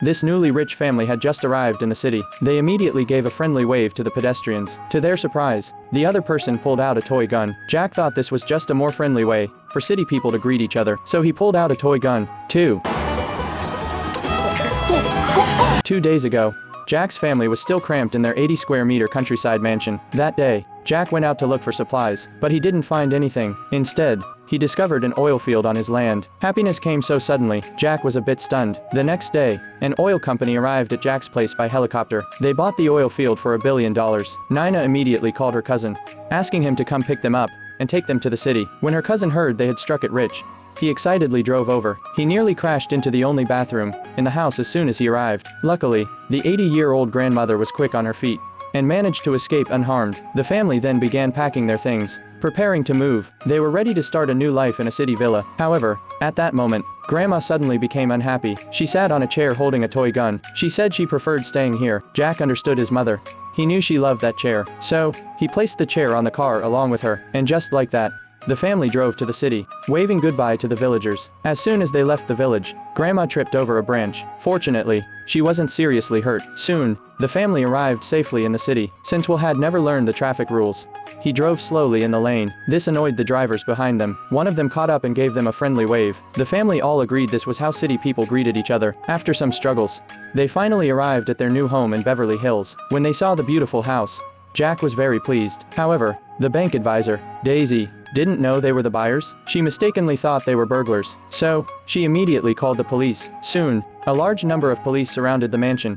This newly rich family had just arrived in the city. They immediately gave a friendly wave to the pedestrians. To their surprise, the other person pulled out a toy gun. Jack thought this was just a more friendly way for city people to greet each other, so he pulled out a toy gun, too. 2 days ago, Jack's family was still cramped in their 80-square-meter countryside mansion. That day, Jack went out to look for supplies, but he didn't find anything. Instead, he discovered an oil field on his land. Happiness came so suddenly, Jack was a bit stunned. The next day, an oil company arrived at Jack's place by helicopter. They bought the oil field for $1 billion. Nina immediately called her cousin, asking him to come pick them up and take them to the city. When her cousin heard they had struck it rich, he excitedly drove over. He nearly crashed into the only bathroom in the house as soon as he arrived. Luckily, the 80-year-old grandmother was quick on her feet and managed to escape unharmed. The family then began packing their things, preparing to move. They were ready to start a new life in a city villa. However, at that moment, Grandma suddenly became unhappy. She sat on a chair holding a toy gun. She said she preferred staying here. Jack understood his mother. He knew she loved that chair. So, he placed the chair on the car along with her. And just like that, the family drove to the city, waving goodbye to the villagers. As soon as they left the village, Grandma tripped over a branch. Fortunately, she wasn't seriously hurt. Soon, the family arrived safely in the city. Since Will had never learned the traffic rules, he drove slowly in the lane. This annoyed the drivers behind them. One of them caught up and gave them a friendly wave. The family all agreed this was how city people greeted each other. After some struggles, they finally arrived at their new home in Beverly Hills. When they saw the beautiful house, Jack was very pleased. However, the bank advisor, Daisy, didn't know they were the buyers. She mistakenly thought they were burglars. So, she immediately called the police. Soon, a large number of police surrounded the mansion.